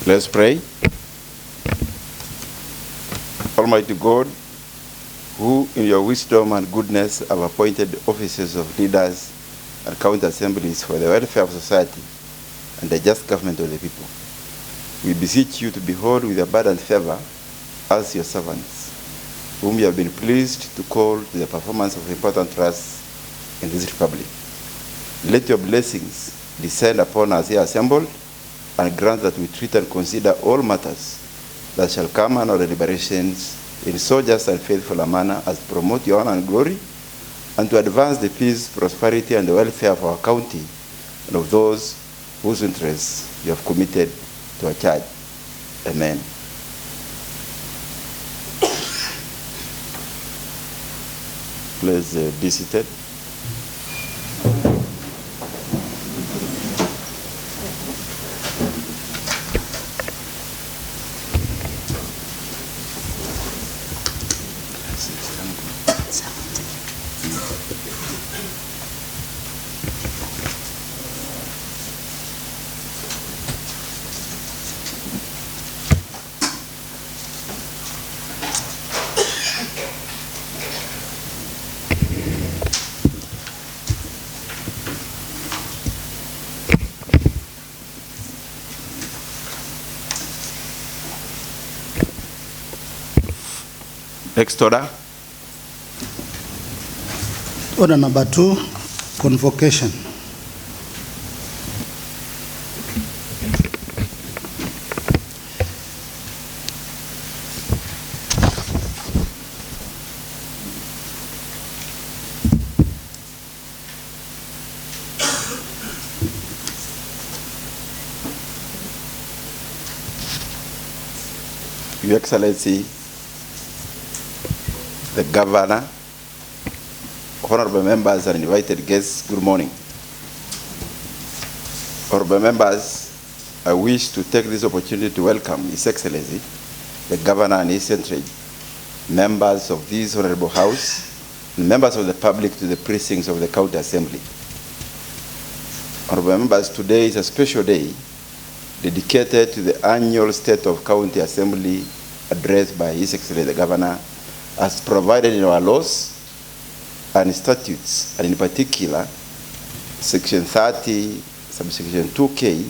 Let's pray. Almighty God, who in your wisdom and goodness have appointed offices of leaders and county assemblies for the welfare of society and the just government of the people, we beseech you to behold with abundant favor us your servants, whom you have been pleased to call to the performance of important tasks in this republic. Let your blessings descend upon us here assembled, and grant that we treat and consider all matters that shall come under our deliberations in so just and faithful a manner as to promote your honor and glory, and to advance the peace, prosperity, and the welfare of our county and of those whose interests you have committed to our charge. Amen. Please be seated. Next order. Order number 2, convocation. Your Excellency, the Governor, honorable members and invited guests, good morning. Honorable members, I wish to take this opportunity to welcome His Excellency, the Governor and his central members of this Honorable House, and members of the public to the precincts of the County Assembly. Honorable members, today is a special day dedicated to the annual State of County Assembly address by His Excellency, the Governor, as provided in our laws and statutes, and in particular, Section 30, subsection 2K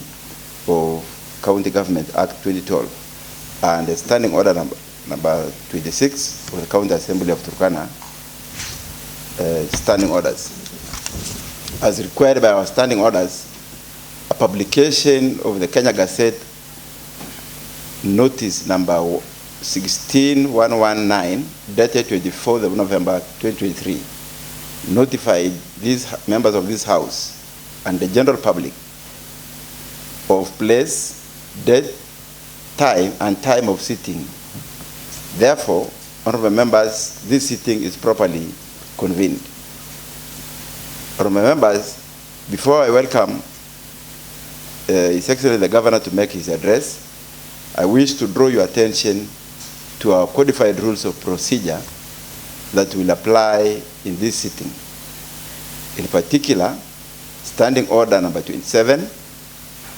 of County Government Act 2012, and the Standing Order number 26 of the County Assembly of Turkana, standing orders. As required by our standing orders, a publication of the Kenya Gazette notice number 16119, dated 24th of November 2023, notified these members of this House and the general public of place, date, time, and time of sitting. Therefore, honorable members, this sitting is properly convened. Honorable members, before I welcome His Excellency the Governor to make his address, I wish to draw your attention to our codified rules of procedure that will apply in this sitting. In particular, Standing Order number 27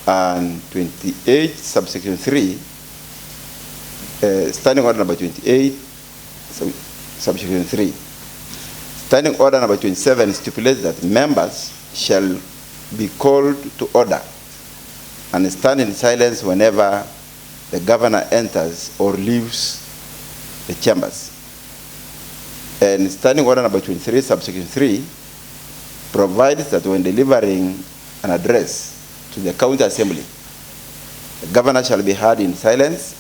and 28, subsection 3, Standing Order number 28, subsection 3. Standing Order number 27 stipulates that members shall be called to order and stand in silence whenever the Governor enters or leaves the chambers. And Standing Order number 23, subsection 3, provides that when delivering an address to the County Assembly, the Governor shall be heard in silence,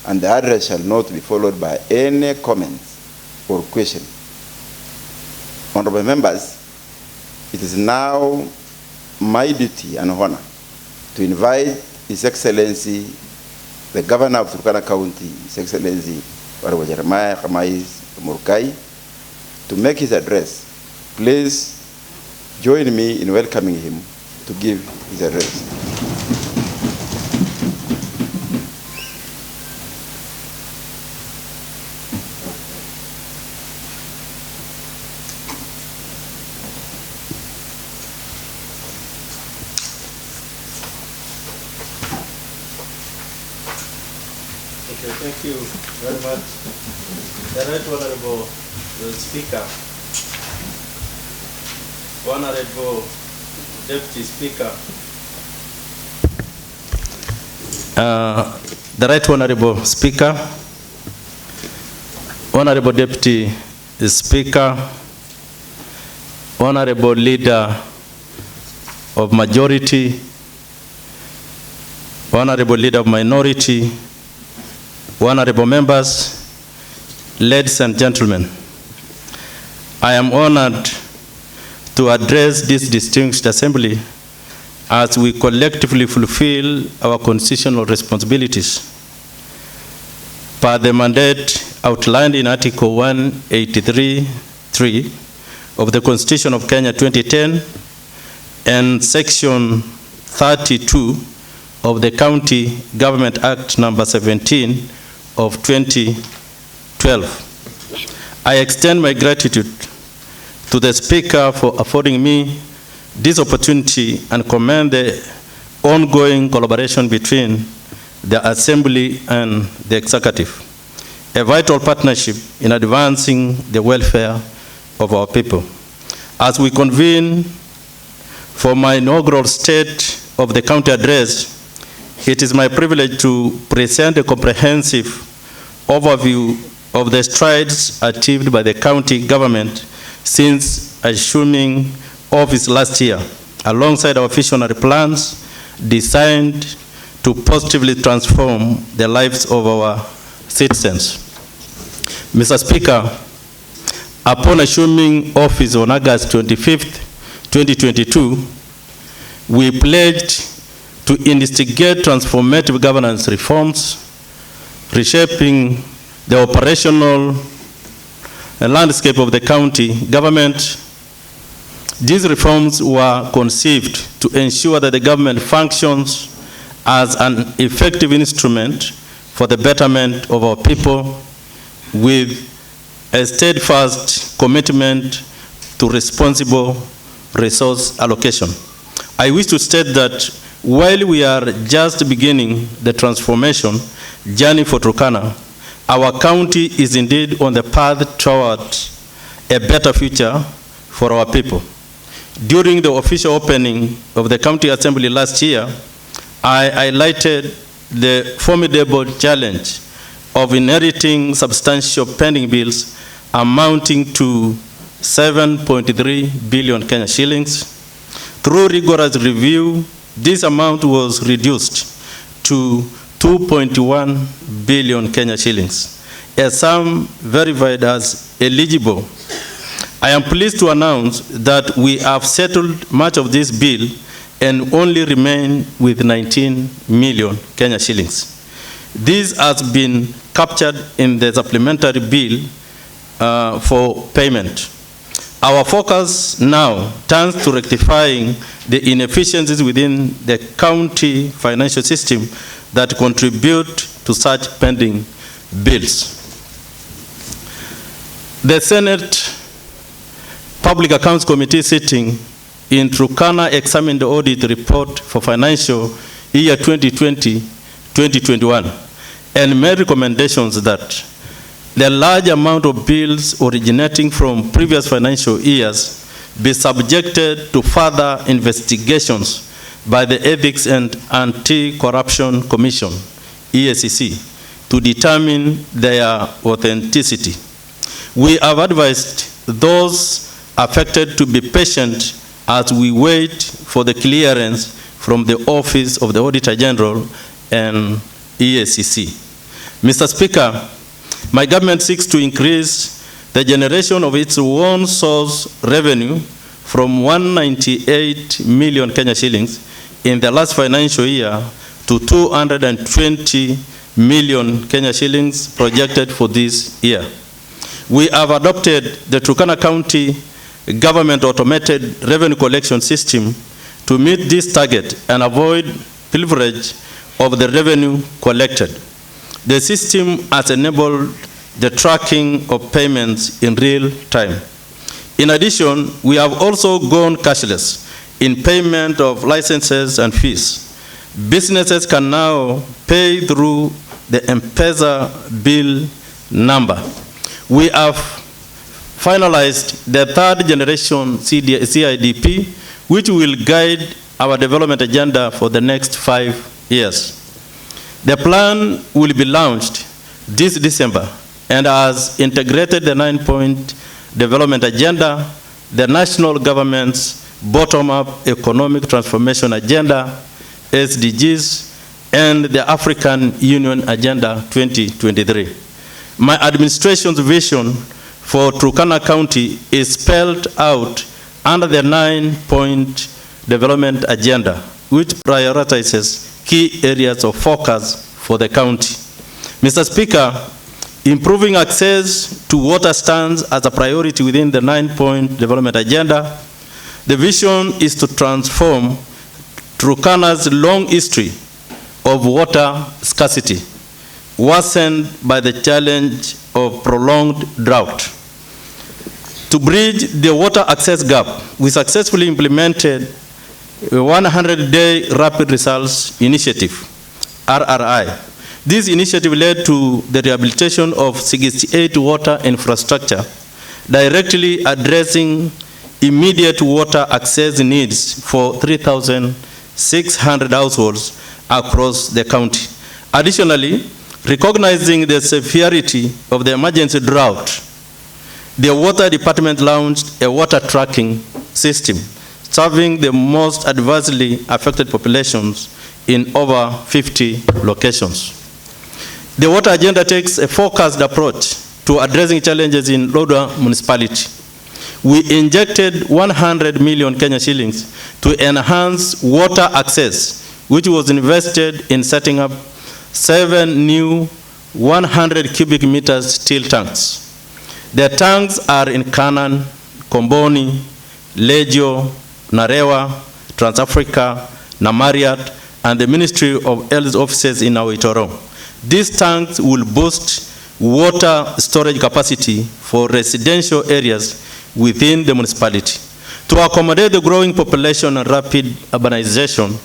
and the address shall not be followed by any comments or question. Honorable members, it is now my duty and honor to invite His Excellency, the Governor of Turkana County, His Excellency Honorable Jeremiah Kamais Murkai, to make his address. Please join me in welcoming him to give his address. Thank you very much. The Right Honorable Speaker, Honorable Deputy Speaker, the Right Honorable Speaker, Honorable Deputy Speaker, Honorable Leader of Majority, Honorable Leader of Minority, Honorable Members, ladies and gentlemen, I am honored to address this distinguished assembly as we collectively fulfill our constitutional responsibilities per the mandate outlined in Article 183(3) of the Constitution of Kenya 2010 and Section 32 of the County Government Act number 17 of 2012. I extend my gratitude to the Speaker for affording me this opportunity and commend the ongoing collaboration between the Assembly and the Executive, a vital partnership in advancing the welfare of our people. As we convene for my inaugural State of the County address, it is my privilege to present a comprehensive overview of the strides achieved by the county government since assuming office last year, alongside our visionary plans designed to positively transform the lives of our citizens. Mr. Speaker, upon assuming office on August 25th, 2022, we pledged to instigate transformative governance reforms, reshaping the operational landscape of the county government. These reforms were conceived to ensure that the government functions as an effective instrument for the betterment of our people with a steadfast commitment to responsible resource allocation. I wish to state that while we are just beginning the transformation journey for Turkana, our county is indeed on the path toward a better future for our people. During the official opening of the County Assembly last year, I highlighted the formidable challenge of inheriting substantial pending bills amounting to 7.3 billion Kenya shillings. Through rigorous review, this amount was reduced to 2.1 billion Kenya shillings, a sum verified as eligible. I am pleased to announce that we have settled much of this bill and only remain with 19 million Kenya shillings. This has been captured in the supplementary bill for payment. Our focus now turns to rectifying the inefficiencies within the county financial system that contribute to such pending bills. The Senate Public Accounts Committee sitting in Turkana examined the audit report for financial year 2020-2021 and made recommendations that the large amount of bills originating from previous financial years be subjected to further investigations by the Ethics and Anti-Corruption Commission, EACC, to determine their authenticity. We have advised those affected to be patient as we wait for the clearance from the Office of the Auditor General and EACC. Mr. Speaker, my government seeks to increase the generation of its own source revenue from 198 million Kenya shillings in the last financial year to 220 million Kenya shillings projected for this year. We have adopted the Turkana County Government Automated Revenue Collection System to meet this target and avoid pilferage of the revenue collected. The system has enabled the tracking of payments in real time. In addition, we have also gone cashless in payment of licenses and fees. Businesses can now pay through the M-Pesa bill number. We have finalized the third generation CIDP, which will guide our development agenda for the next 5 years. The plan will be launched this December and has integrated the 9-point development agenda, the national government's bottom-up economic transformation agenda, SDGs, and the African Union Agenda 2023. My administration's vision for Turkana County is spelled out under the 9-point development agenda, which prioritizes key areas of focus for the county. Mr. Speaker, improving access to water stands as a priority within the 9-point development agenda. The vision is to transform Turkana's long history of water scarcity, worsened by the challenge of prolonged drought. To bridge the water access gap, we successfully implemented a 100-day Rapid Results Initiative, RRI. This initiative led to the rehabilitation of 68 water infrastructure, directly addressing immediate water access needs for 3,600 households across the county. Additionally, recognizing the severity of the emergency drought, the Water Department launched a water tracking system serving the most adversely affected populations in over 50 locations. The water agenda takes a focused approach to addressing challenges in Lodwar municipality. We injected 100 million Kenya shillings to enhance water access, which was invested in setting up 7 new 100 cubic meters steel tanks. The tanks are in Kanan, Komboni, Legio, Narewa, Trans-Africa, Namariat, and the Ministry of Health offices in Awitoro. These tanks will boost water storage capacity for residential areas within the municipality. To accommodate the growing population and rapid urbanization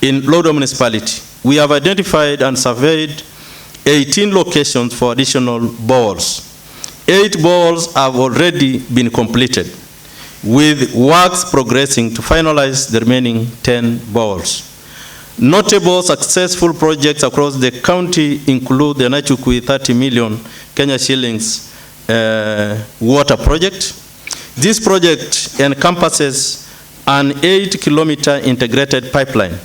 in Lodwar municipality, we have identified and surveyed 18 locations for additional boreholes. 8 boreholes have already been completed, with works progressing to finalize the remaining 10 boreholes. Notable successful projects across the county include the Nachukui 30 million Kenya shillings water project. This project encompasses an 8-kilometer integrated pipeline,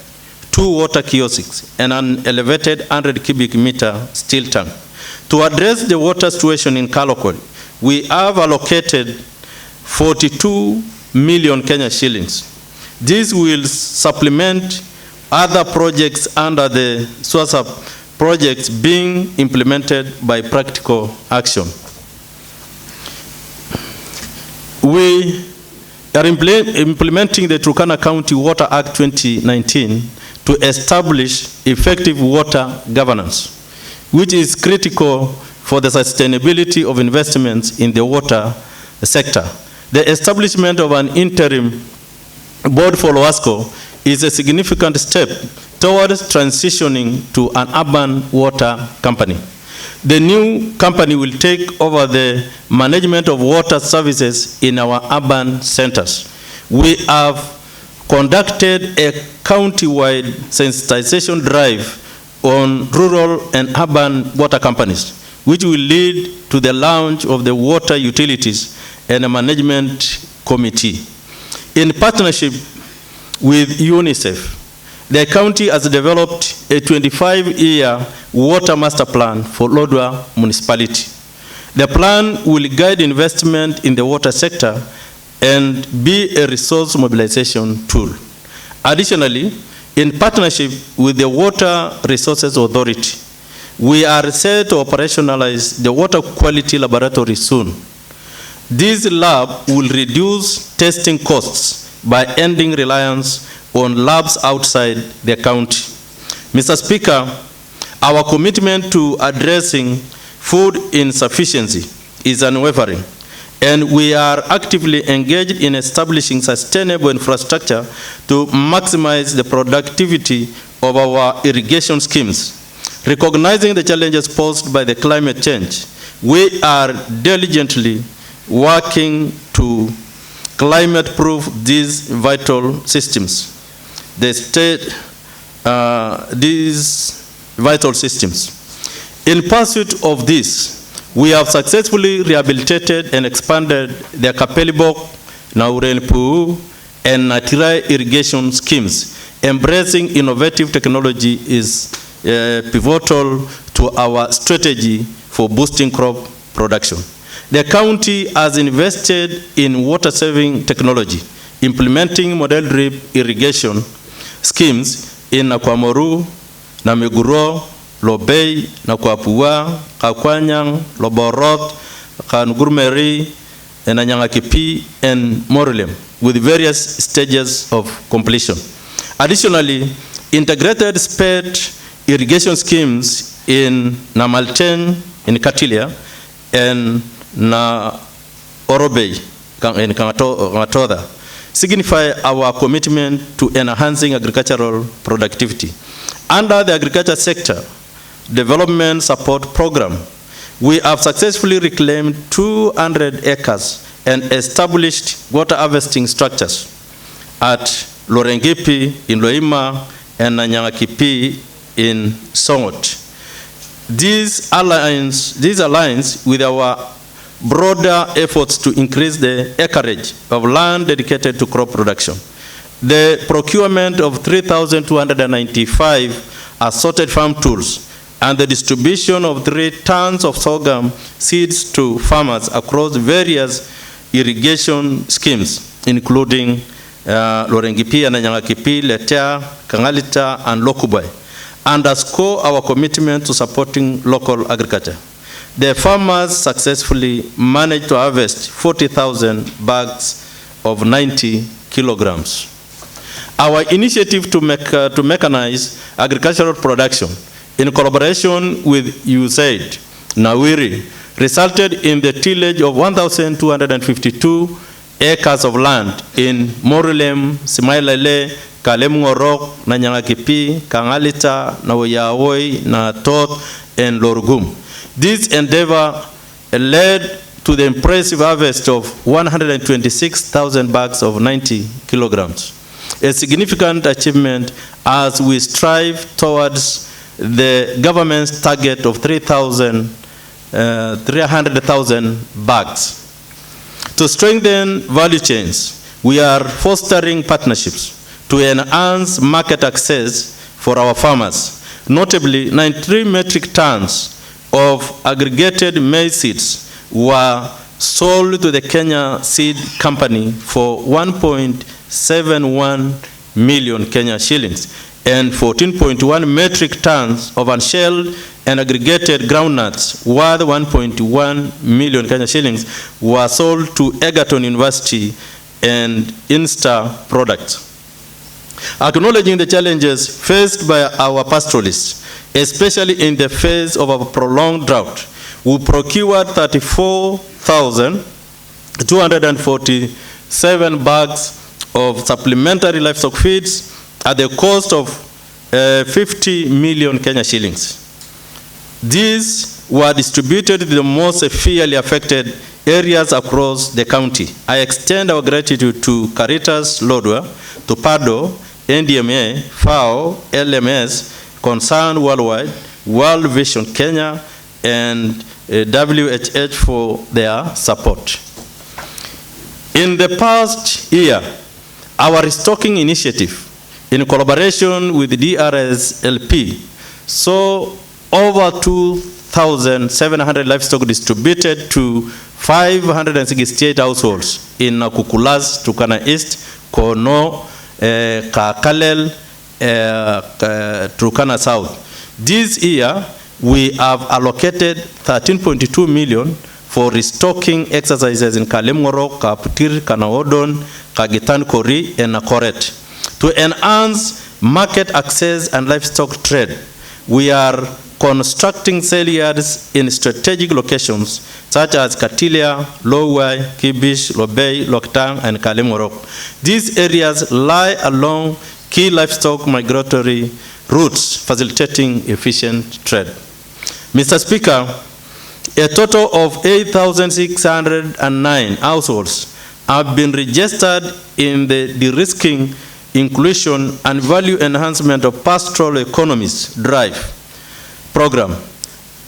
2 water kiosks, and an elevated 100 cubic meter steel tank. To address the water situation in Kalokol, we have allocated 42 million Kenya shillings. This will supplement other projects under the SOCA projects being implemented by practical action. We are implementing the Turkana County Water Act 2019 to establish effective water governance, which is critical for the sustainability of investments in the water sector. The establishment of an interim board for LOASCO is a significant step towards transitioning to an urban water company. The new company will take over the management of water services in our urban centers. We have conducted a county-wide sensitization drive on rural and urban water companies, which will lead to the launch of the water utilities and a management committee. In partnership with UNICEF, the county has developed a 25-year water master plan for Lodwar municipality. The plan will guide investment in the water sector and be a resource mobilization tool. Additionally, in partnership with the Water Resources Authority, we are set to operationalize the water quality laboratory soon. This lab will reduce testing costs by ending reliance on labs outside the county. Mr. Speaker, our commitment to addressing food insufficiency is unwavering, and we are actively engaged in establishing sustainable infrastructure to maximize the productivity of our irrigation schemes. Recognizing the challenges posed by the climate change, we are diligently working to climate-proof these vital systems. These vital systems. In pursuit of this, we have successfully rehabilitated and expanded the Kapelibok, Naurenpu, and Natirai irrigation schemes. Embracing innovative technology is pivotal to our strategy for boosting crop production. The county has invested in water-saving technology, implementing model drip irrigation schemes in Nakwamoru, Namiguro, Lobei, Nakwapua, Kakwanyang, Loborot, Kanugurmeri, and Anyangakipi, and Morulem, with various stages of completion. Additionally, integrated spade irrigation schemes in Namalten, in Katilia, and Na Orobei, in Kamatoda, signify our commitment to enhancing agricultural productivity. Under the agriculture sector development support program, we have successfully reclaimed 200 acres and established water harvesting structures at Lorengipi in Loima and Nanyangakipi in Songot. These aligns with our broader efforts to increase the acreage of land dedicated to crop production. The procurement of 3,295 assorted farm tools and the distribution of 3 tons of sorghum seeds to farmers across various irrigation schemes, including Lorengipi, Ananyangakipi, Letea, Kangalita, and Lokubai, underscore our commitment to supporting local agriculture. The farmers successfully managed to harvest 40,000 bags of 90 kilograms. Our initiative to mechanize agricultural production in collaboration with USAID, Nawiri, resulted in the tillage of 1,252 acres of land in Morulem, Simailele, Kalemngorok, Nanyangakipi, Kangalita, Nawoyawoi, Natot, and Lorgum. This endeavor led to the impressive harvest of 126,000 bags of 90 kilograms, a significant achievement as we strive towards the government's target of 300,000 bags. To strengthen value chains, we are fostering partnerships to enhance market access for our farmers. Notably, 93 metric tons of aggregated maize seeds were sold to the Kenya Seed Company for 1.71 million Kenya shillings, and 14.1 metric tons of unshelled and aggregated groundnuts worth 1.1 million Kenya shillings were sold to Egerton University and Insta Products. Acknowledging the challenges faced by our pastoralists, especially in the face of a prolonged drought, we procured 34,247 bags of supplementary livestock feeds at the cost of 50 million Kenya shillings. These were distributed to the most severely affected areas across the county. I extend our gratitude to Caritas Lodwar, to PADO, NDMA, FAO, LMS, Concern Worldwide, World Vision Kenya, and WHH for their support. In the past year, our restocking initiative, in collaboration with DRSLP, saw over 2,700 livestock distributed to 568 households in Kukulas, Turkana East, Kono, Kakalel, Turkana South. This year, we have allocated 13.2 million for restocking exercises in Kalemngorok, Kaputir, Kanaodon, Kagitan Kori, and Nakoret. To enhance market access and livestock trade, we are constructing sale yards in strategic locations such as Katilia, Lowai, Kibish, Lobei, Loktang, and Kalemngorok. These areas lie along key livestock migratory routes, facilitating efficient trade. Mr. Speaker, a total of 8,609 households have been registered in the de-risking, inclusion, and value enhancement of pastoral economies drive program,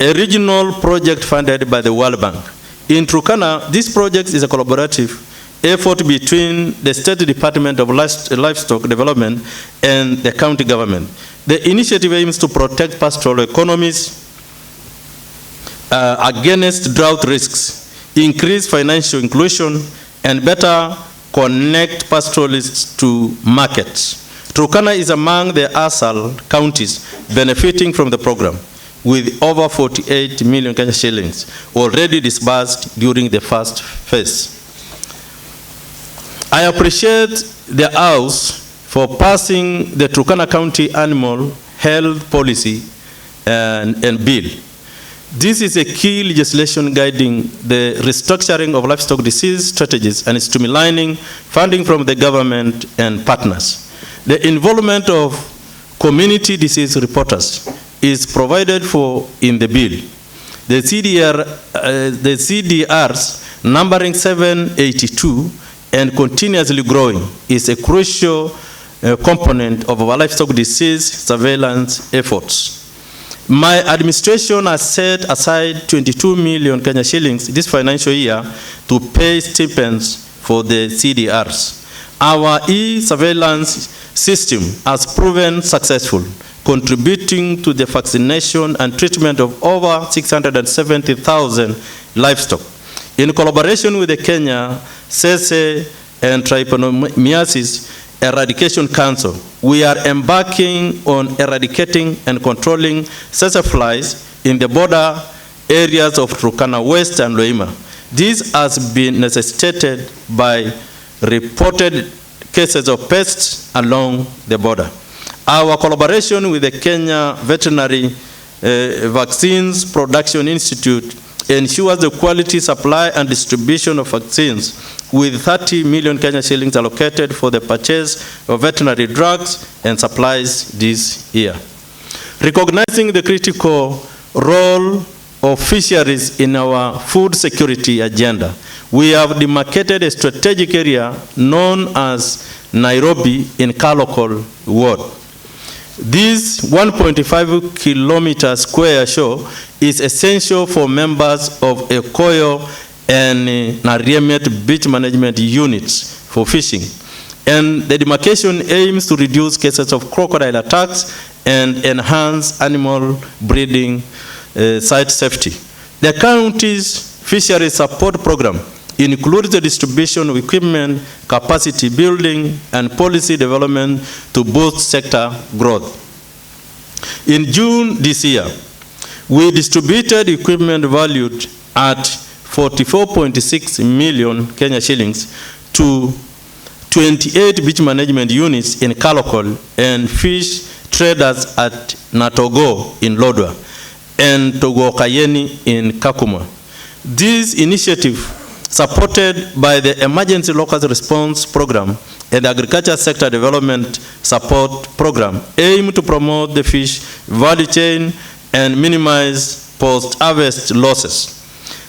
a regional project funded by the World Bank. In Turkana, this project is a collaborative effort between the State Department of Livestock Development and the county government. The initiative aims to protect pastoral economies against drought risks, increase financial inclusion, and better connect pastoralists to markets. Turkana is among the ASAL counties benefiting from the program, with over 48 million Kenya shillings already disbursed during the first phase. I appreciate the House for passing the Turkana County Animal Health Policy and Bill. This is a key legislation guiding the restructuring of livestock disease strategies and streamlining funding from the government and partners. The involvement of community disease reporters is provided for in the bill. The CDRs, numbering 782 and continuously growing, is a crucial component of our livestock disease surveillance efforts. My administration has set aside 22 million Kenya shillings this financial year to pay stipends for the CDRs. Our e-surveillance system has proven successful, contributing to the vaccination and treatment of over 670,000 livestock. In collaboration with the Kenya SESE and Trypanosomiasis Eradication Council, we are embarking on eradicating and controlling SESE flies in the border areas of Turkana West and Loima. This has been necessitated by reported cases of pests along the border. Our collaboration with the Kenya Veterinary Vaccines Production Institute ensures the quality supply and distribution of vaccines, with 30 million Kenya shillings allocated for the purchase of veterinary drugs and supplies this year. Recognizing the critical role of fisheries in our food security agenda, we have demarcated a strategic area known as Nairobi in Kalokol Ward. This 1.5 kilometer square shore is essential for members of Ekoyo and Nariemet beach management units for fishing. And the demarcation aims to reduce cases of crocodile attacks and enhance animal breeding site safety. The county's fisheries support program includes the distribution of equipment, capacity building, and policy development to boost sector growth. In June this year, we distributed equipment valued at 44.6 million Kenya shillings to 28 beach management units in Kalokol and fish traders at Natogo in Lodwar and Togokayeni in Kakuma. This initiative, supported by the Emergency Locust Response Program and the Agriculture Sector Development Support Program, aim to promote the fish value chain and minimize post-harvest losses.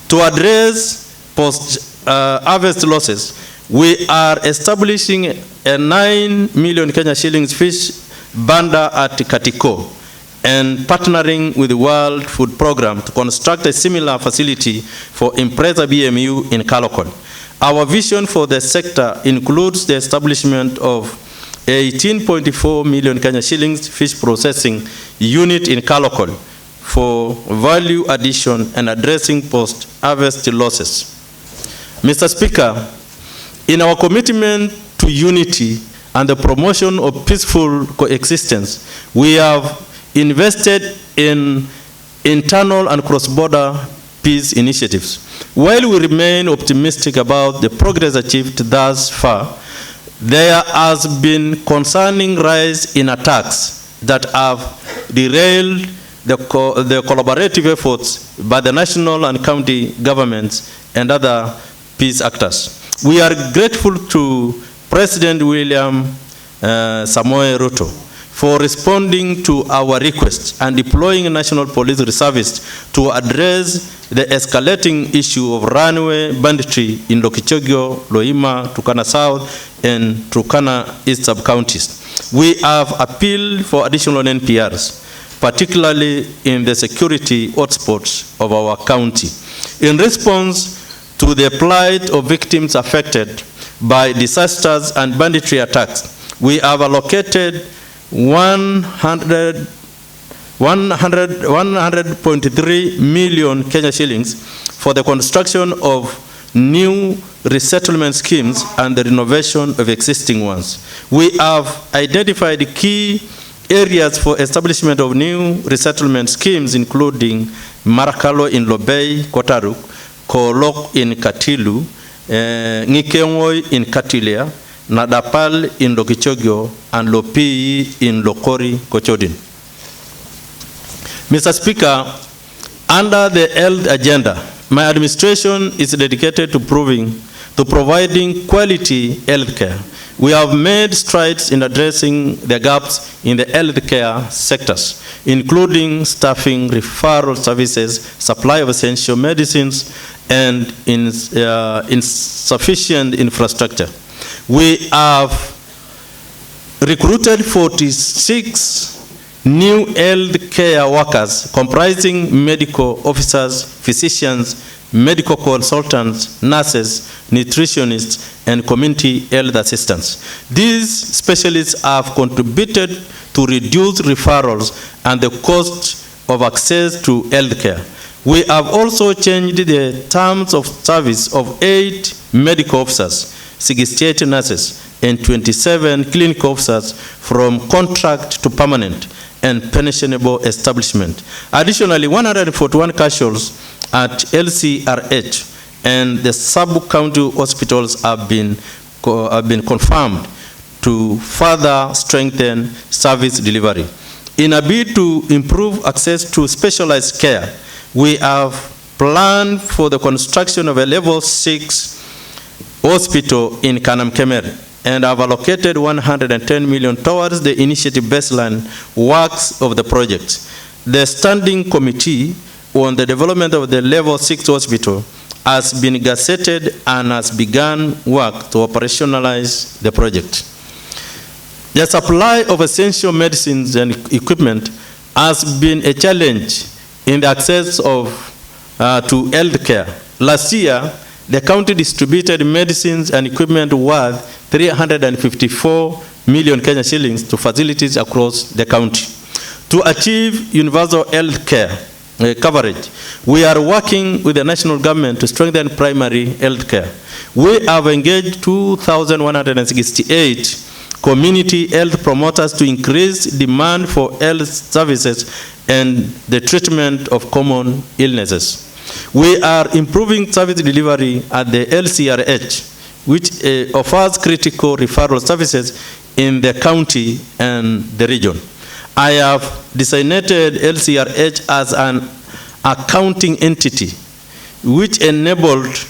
To address post-harvest losses, we are establishing a 9 million Kenya shillings fish banda at Katiko and partnering with the World Food Program to construct a similar facility for Impreza BMU in Kalokol. Our vision for the sector includes the establishment of 18.4 million Kenya shillings fish processing unit in Kalokol for value addition and addressing post-harvest losses. Mr. Speaker, in our commitment to unity and the promotion of peaceful coexistence, we have invested in internal and cross-border peace initiatives. While we remain optimistic about the progress achieved thus far, there has been concerning rise in attacks that have derailed the collaborative efforts by the national and county governments and other peace actors. We are grateful to President William Samoei Ruto, for responding to our request and deploying National Police Reservists to address the escalating issue of runaway banditry in Lokichogio, Loima, Turkana South, and Turkana East sub-counties. We have appealed for additional NPRs, particularly in the security hotspots of our county. In response to the plight of victims affected by disasters and banditry attacks, we have allocated 100.3 million Kenya shillings for the construction of new resettlement schemes and the renovation of existing ones. We have identified key areas for establishment of new resettlement schemes, including Marakalo in Lobei, Kotaruk, Kolok in Katilu, Ngikengoi in Katilia, Nadapal in Lokichogio, and Lopii in Lokori, Kochodin. Mr. Speaker, under the health agenda, my administration is dedicated to providing quality health care. We have made strides in addressing the gaps in the healthcare sectors, including staffing, referral services, supply of essential medicines, and insufficient infrastructure. We have recruited 46 new health care workers comprising medical officers, physicians, medical consultants, nurses, nutritionists, and community health assistants. These specialists have contributed to reduce referrals and the cost of access to health care. We have also changed the terms of service of 8 medical officers, 68 nurses, and 27 clinical officers from contract to permanent and pensionable establishment. Additionally, 141 casualties at LCRH and the sub-county hospitals have been confirmed to further strengthen service delivery. In a bid to improve access to specialized care, we have planned for the construction of a level 6 hospital in Kanamkemer and have allocated 110 million towards the initiative baseline works of the project. The standing committee on the development of the level 6 hospital has been gazetted and has begun work to operationalize the project. The supply of essential medicines and equipment has been a challenge in the access to health care. Last year, the county distributed medicines and equipment worth 354 million Kenya shillings to facilities across the county. To achieve universal health care coverage, we are working with the national government to strengthen primary health care. We have engaged 2,168 community health promoters to increase demand for health services and the treatment of common illnesses. We are improving service delivery at the LCRH, which offers critical referral services in the county and the region. I have designated LCRH as an accounting entity, which enabled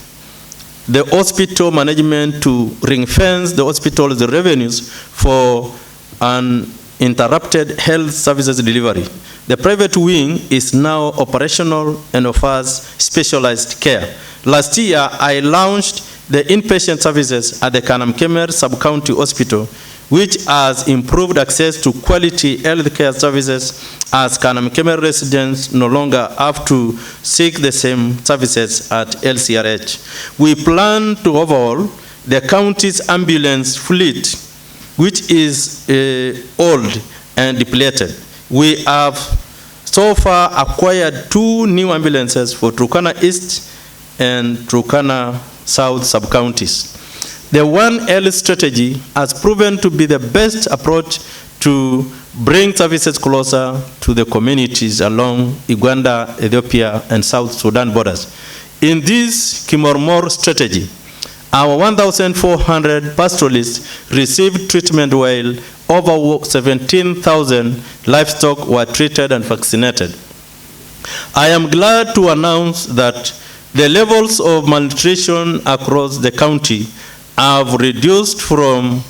the hospital management to ring-fence the hospital's revenues for uninterrupted health services delivery. The private wing is now operational and offers specialized care. Last year, I launched the inpatient services at the Kanamkemer Sub-County Hospital, which has improved access to quality health care services as Kanamkemer residents no longer have to seek the same services at LCRH. We plan to overhaul the county's ambulance fleet, which is old and depleted. We have so far acquired 2 new ambulances for Turkana East and Turkana South sub-counties. The One Health strategy has proven to be the best approach to bring services closer to the communities along Uganda, Ethiopia, and South Sudan borders. In this Kimormor strategy, our 1,400 pastoralists received treatment while over 17,000 livestock were treated and vaccinated. I am glad to announce that the levels of malnutrition across the county have reduced from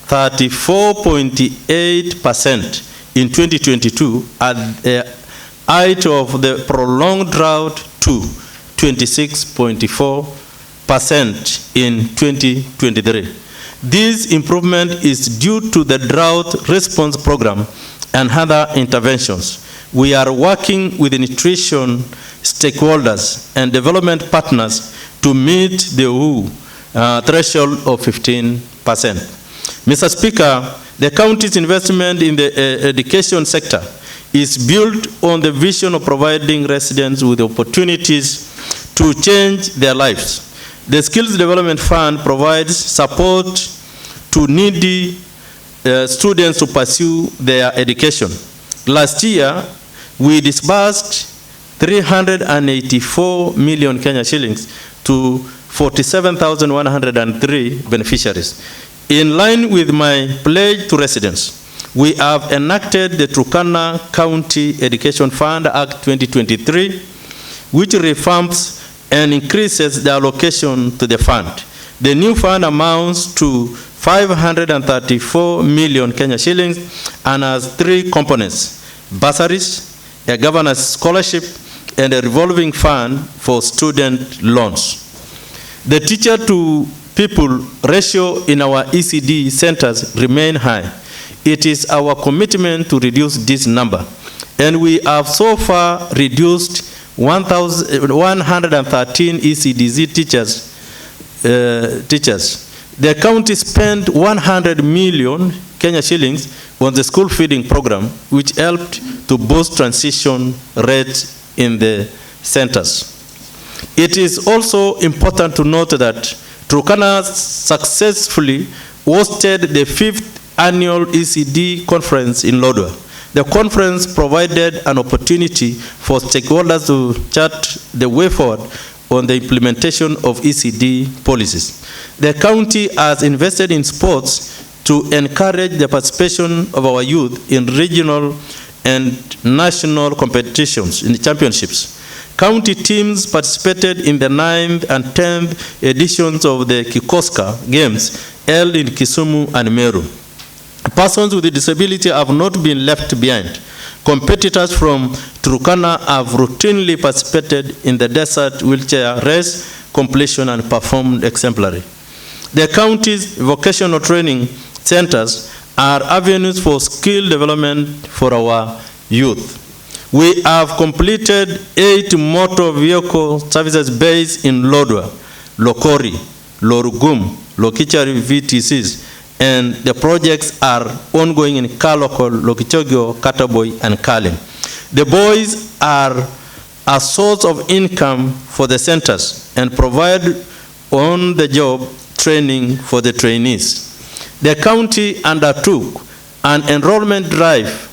34.8% in 2022 at the height of the prolonged drought to 26.4% in 2023. This improvement is due to the drought response program and other interventions. We are working with the nutrition stakeholders and development partners to meet the threshold of 15%. Mr. Speaker, the county's investment in the education sector is built on the vision of providing residents with opportunities to change their lives. The Skills Development Fund provides support to needy students to pursue their education. Last year, we disbursed 384 million Kenya shillings to 47,103 beneficiaries. In line with my pledge to residents, we have enacted the Turkana County Education Fund Act 2023, which reforms and increases the allocation to the fund. The new fund amounts to 534 million Kenya shillings and has three components: bursaries, a governor's scholarship, and a revolving fund for student loans. The teacher to people ratio in our ECD centers remain high. It is our commitment to reduce this number, and we have so far reduced 113 ECDZ teachers. The county spent 100 million Kenya shillings on the school feeding program, which helped to boost transition rates in the centers. It is also important to note that Turkana successfully hosted the 5th annual ECD conference in Lodwar. The conference provided an opportunity for stakeholders to chart the way forward on the implementation of ECD policies. The county has invested in sports to encourage the participation of our youth in regional and national competitions, in the championships. County teams participated in the 9th and 10th editions of the Kikoska Games held in Kisumu and Meru. Persons with a disability have not been left behind. Competitors from Turkana have routinely participated in the desert wheelchair race completion and performed exemplary. The county's vocational training centers are avenues for skill development for our youth. We have completed 8 motor vehicle services based in Lodwar, Lokori, Lorugum, Lokichari VTCs, and the projects are ongoing in Kaloko, Lokichogyo, Kataboy, and Kalim. The boys are a source of income for the centers and provide on-the-job training for the trainees. The county undertook an enrollment drive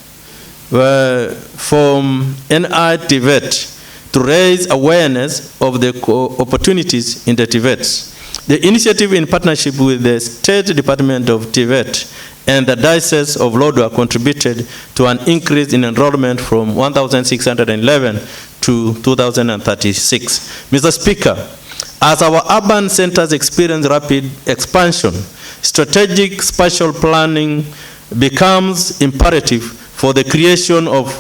from NI TVET to raise awareness of the opportunities in the TVETs. The initiative, in partnership with the State Department of TVET and the Diocese of Lodwar, contributed to an increase in enrollment from 1,611 to 2,036. Mr. Speaker, as our urban centers experience rapid expansion, strategic spatial planning becomes imperative for the creation of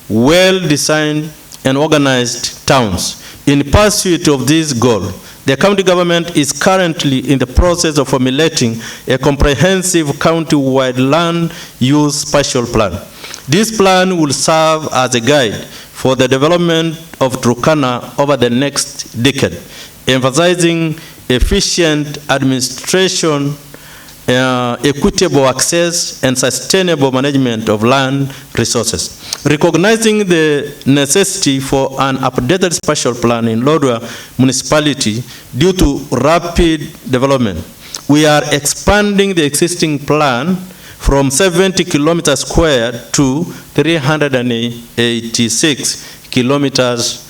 well-designed and organized towns. In pursuit of this goal, the county government is currently in the process of formulating a comprehensive county-wide land use spatial plan. This plan will serve as a guide for the development of Turkana over the next decade, emphasizing efficient administration, equitable access, and sustainable management of land resources. Recognizing the necessity for an updated spatial plan in Lodwar municipality due to rapid development, we are expanding the existing plan from 70 kilometers squared to 386 kilometers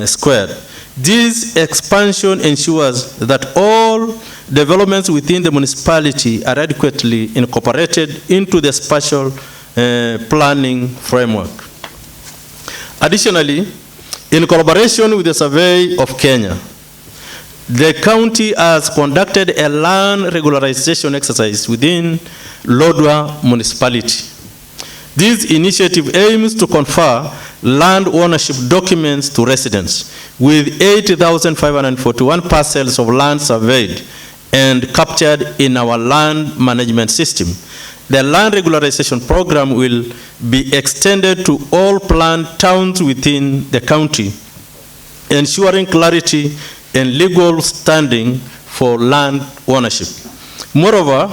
squared. This expansion ensures that all developments within the municipality are adequately incorporated into the spatial planning framework. Additionally, in collaboration with the Survey of Kenya, The county has conducted a land regularization exercise within Lodwar municipality. This initiative aims to confer land ownership documents to residents, with 80,541 parcels of land surveyed and captured in our land management system. The land regularization program will be extended to all planned towns within the county, ensuring clarity and legal standing for land ownership. Moreover,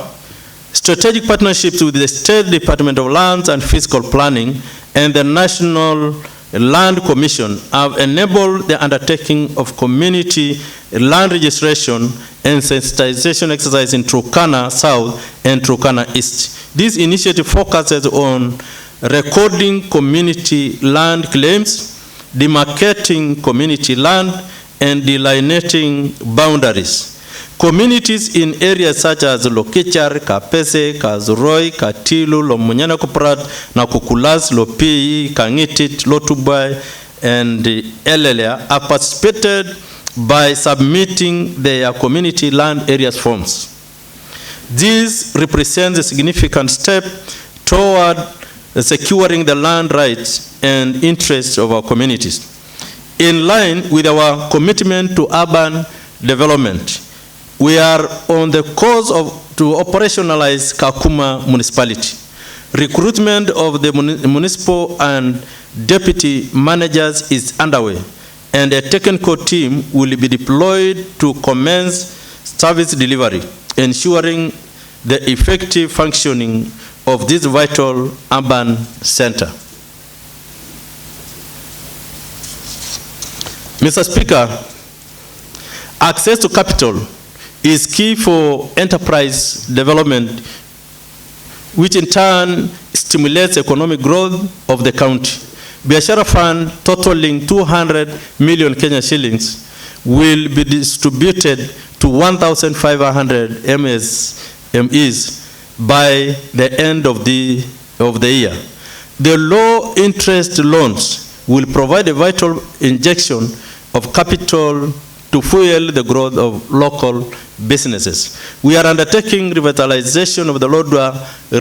strategic partnerships with the State Department of Lands and Fiscal Planning and the National Land Commission have enabled the undertaking of community land registration and sensitization exercise in Turkana South and Turkana East. This initiative focuses on recording community land claims, demarcating community land, and delineating boundaries. Communities in areas such as Lokichar, Kapese, Kazuroi, Katilu, Lomunyana Kuprat, Nakukulas, Lopii, Kangitit, Lotubai, and Elelea are participated by submitting their community land areas forms. This represents a significant step toward securing the land rights and interests of our communities. In line with our commitment to urban development, we are on the course to operationalize Kakuma municipality. Recruitment of the municipal and deputy managers is underway, and a technical team will be deployed to commence service delivery, ensuring the effective functioning of this vital urban center. Mr. Speaker, access to capital is key for enterprise development, which in turn stimulates economic growth of the county. Biashara Fund, totaling 200 million Kenya shillings, will be distributed to 1,500 MSMEs by the end of the year. The low-interest loans will provide a vital injection of capital to fuel the growth of local businesses. We are undertaking revitalization of the Lodwar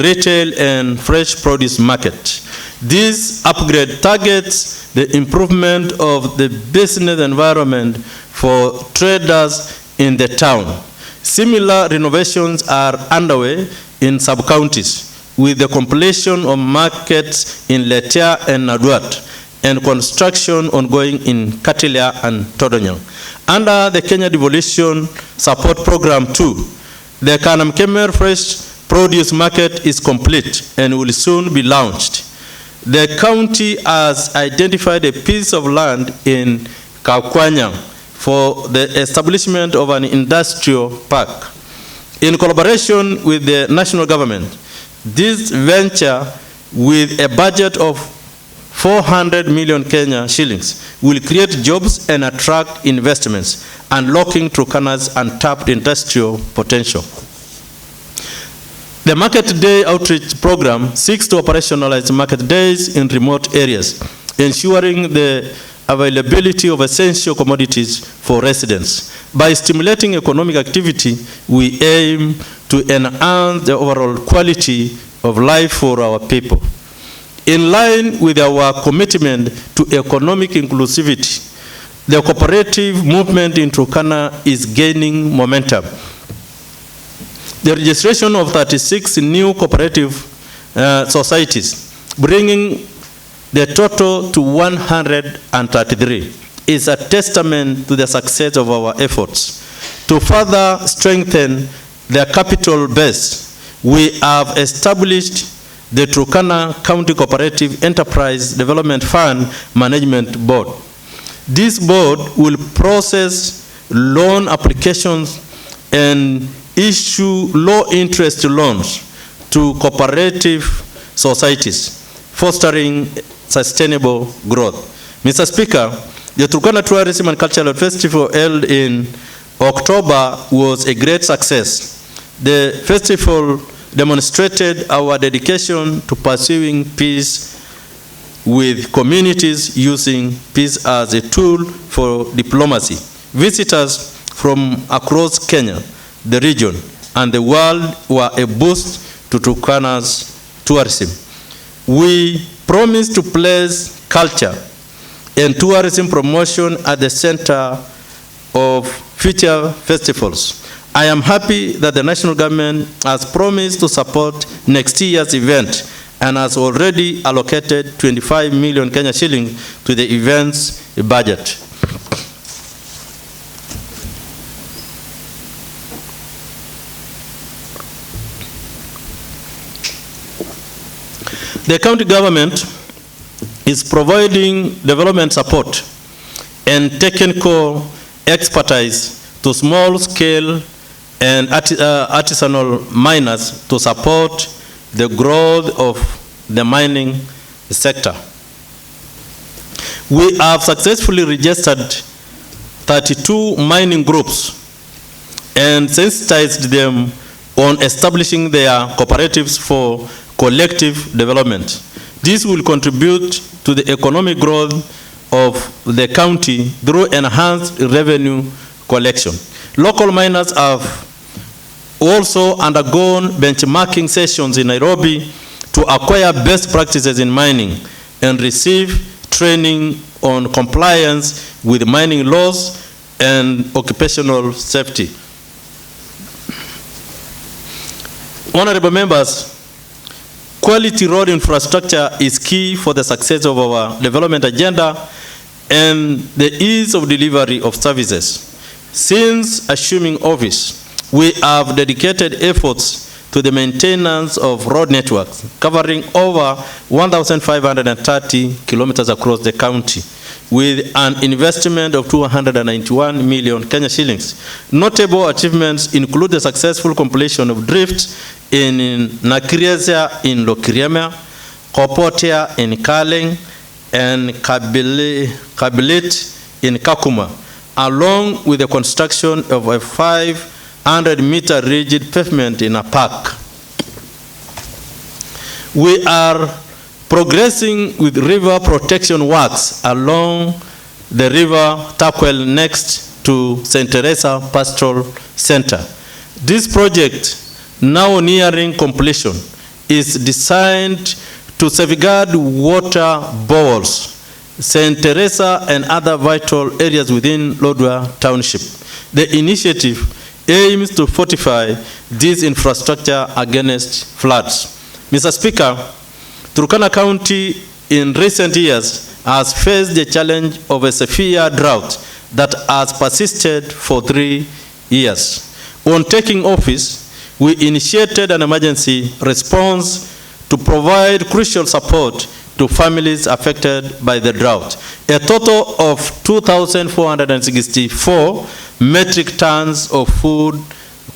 retail and fresh produce market. This upgrade targets the improvement of the business environment for traders in the town. Similar renovations are underway in sub-counties, with the completion of markets in Letia and Naduat, and construction ongoing in Katilia and Todonyang. Under the Kenya Devolution Support Program 2, the Kanamkemer Fresh Produce Market is complete and will soon be launched. The county has identified a piece of land in Kakwanyang for the establishment of an industrial park. In collaboration with the national government, this venture, with a budget of 400 million Kenya shillings, will create jobs and attract investments, unlocking Turkana's untapped industrial potential. The Market Day Outreach Program seeks to operationalize market days in remote areas, ensuring the availability of essential commodities for residents. By stimulating economic activity, we aim to enhance the overall quality of life for our people. In line with our commitment to economic inclusivity, the cooperative movement in Turkana is gaining momentum. The registration of 36 new cooperative societies, bringing the total to 133, is a testament to the success of our efforts. To further strengthen their capital base, we have established the Turkana County Cooperative Enterprise Development Fund Management Board. This board will process loan applications and issue low-interest loans to cooperative societies, fostering sustainable growth. Mr. Speaker, the Turkana Tourism and Cultural Festival held in October was a great success. The festival demonstrated our dedication to pursuing peace with communities using peace as a tool for diplomacy. Visitors from across Kenya, the region, and the world were a boost to Turkana's tourism. We promise to place culture and tourism promotion at the center of future festivals. I am happy that the national government has promised to support next year's event and has already allocated 25 million Kenya shillings to the event's budget. The county government is providing development support and technical expertise to small-scale and artisanal miners to support the growth of the mining sector. We have successfully registered 32 mining groups and sensitized them on establishing their cooperatives for collective development. This will contribute to the economic growth of the county through enhanced revenue collection. Local miners have also undergone benchmarking sessions in Nairobi to acquire best practices in mining and receive training on compliance with mining laws and occupational safety. Honorable members, quality road infrastructure is key for the success of our development agenda and the ease of delivery of services. Since assuming office, we have dedicated efforts to the maintenance of road networks covering over 1,530 kilometers across the county with an investment of 291 million Kenya shillings. Notable achievements include the successful completion of drift in Nakirezia in Lokiriemea, Kopotia in Kaleng, and Kabilit in Kakuma, along with the construction of a 500-meter rigid pavement in a park. We are progressing with river protection works along the river Takwel next to St. Teresa Pastoral Center. This project, now nearing completion, is designed to safeguard water bowls, St. Teresa and other vital areas within Lodwar Township. The initiative aims to fortify this infrastructure against floods. Mr. Speaker, Turkana County in recent years has faced the challenge of a severe drought that has persisted for 3 years. On taking office, we initiated an emergency response to provide crucial support to families affected by the drought. A total of 2,464 metric tons of food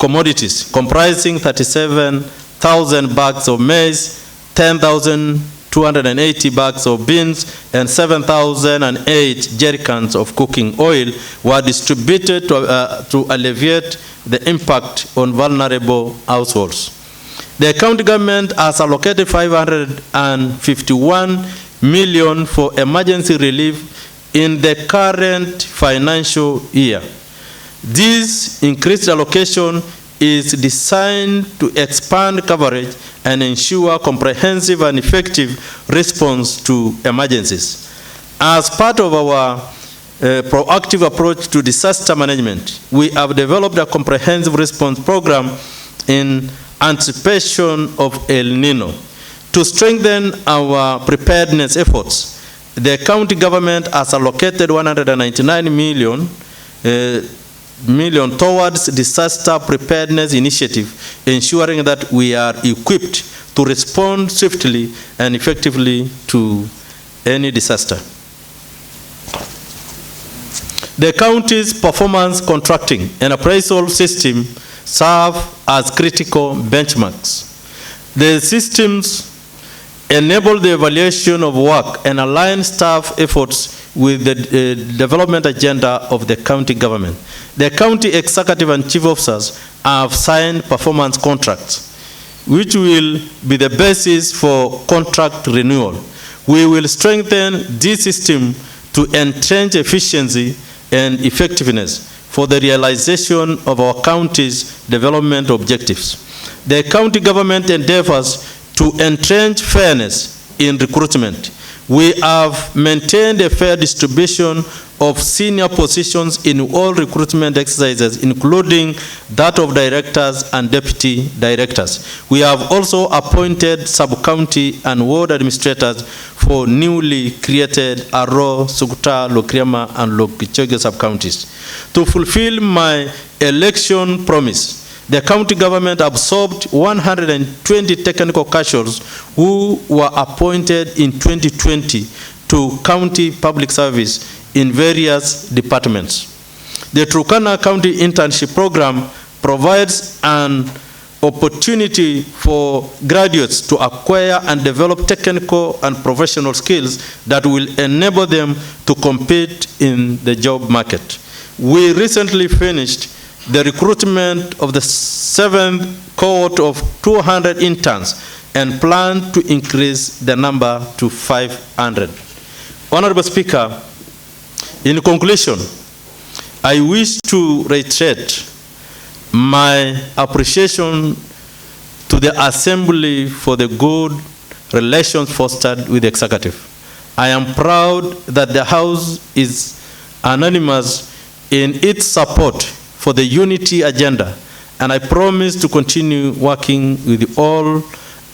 commodities, comprising 37,000 bags of maize, 10,280 bags of beans, and 7,008 jerrycans of cooking oil were distributed to alleviate the impact on vulnerable households. The county government has allocated 551 million for emergency relief in the current financial year. This increased allocation is designed to expand coverage and ensure comprehensive and effective response to emergencies. As part of our proactive approach to disaster management, we have developed a comprehensive response program in anticipation of El Nino. To strengthen our preparedness efforts, the county government has allocated 199 million towards disaster preparedness initiative, ensuring that we are equipped to respond swiftly and effectively to any disaster. The county's performance contracting and appraisal system serve as critical benchmarks. The systems enable the evaluation of work and align staff efforts with the development agenda of the county government. The county executive and chief officers have signed performance contracts, which will be the basis for contract renewal. We will strengthen this system to entrench efficiency and effectiveness for the realization of our county's development objectives. The county government endeavors to entrench fairness in recruitment. We have maintained a fair distribution of senior positions in all recruitment exercises, including that of directors and deputy directors. We have also appointed sub-county and ward administrators for newly created Aro, Sukuta, Lokriama, and Lokichoge sub-counties. To fulfill my election promise, the county government absorbed 120 technical casuals who were appointed in 2020 to county public service in various departments. The Turkana County Internship Program provides an opportunity for graduates to acquire and develop technical and professional skills that will enable them to compete in the job market. We recently finished the recruitment of the 7th cohort of 200 interns and plan to increase the number to 500. Honorable Speaker, in conclusion, I wish to reiterate my appreciation to the Assembly for the good relations fostered with the Executive. I am proud that the House is unanimous in its support for the unity agenda, and I promise to continue working with all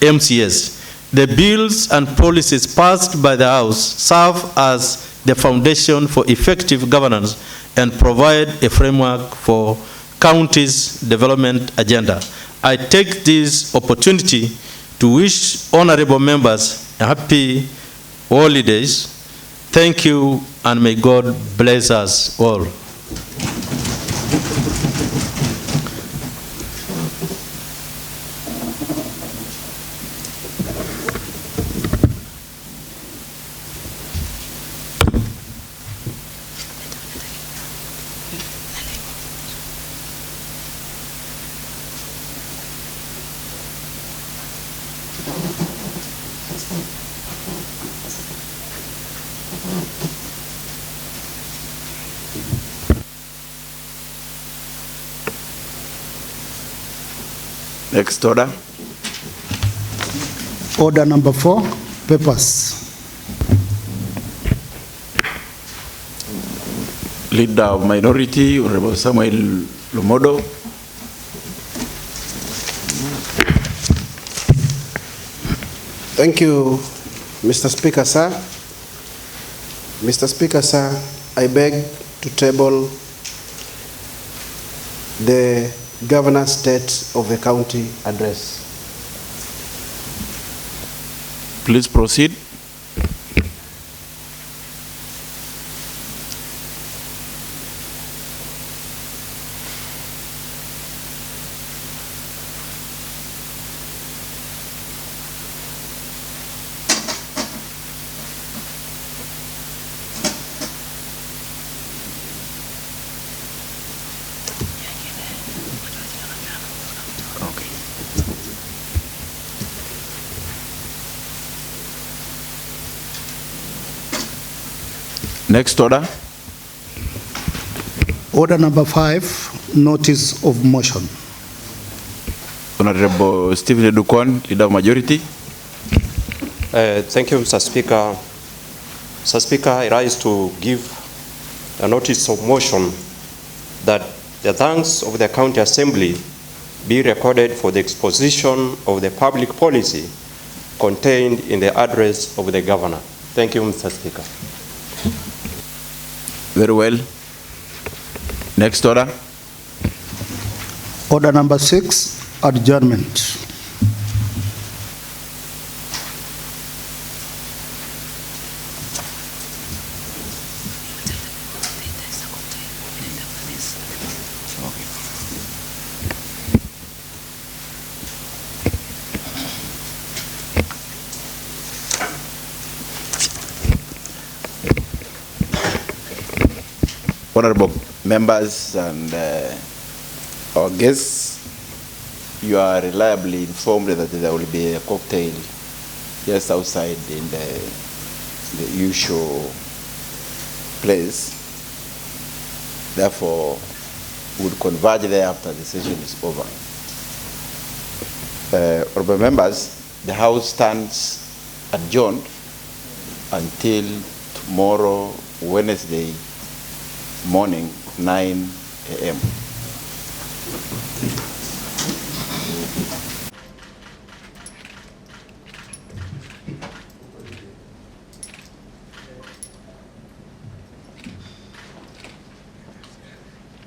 MCAs. The bills and policies passed by the House serve as the foundation for effective governance and provide a framework for county's development agenda. I take this opportunity to wish honorable members a happy holidays. Thank you, and may God bless us all. Next order. Order number 4, papers. Leader of Minority, Honorable Samuel Lumodo. Thank you, Mr. Speaker, sir. Mr. Speaker, sir, I beg to table the Governor's State of the County address. Please proceed. Next order. Order number 5, notice of motion. Honorable Stephen Edukwan, Leader of Majority. Thank you, Mr. Speaker. Mr. Speaker, I rise to give a notice of motion that the thanks of the County Assembly be recorded for the exposition of the public policy contained in the address of the Governor. Thank you, Mr. Speaker. Very well. Next order. Order number 6, adjournment. Honorable members and our guests, you are reliably informed that there will be a cocktail just outside in the usual place. Therefore, would converge there after the session is over. Honorable members, the House stands adjourned until tomorrow, Wednesday morning, 9 a.m.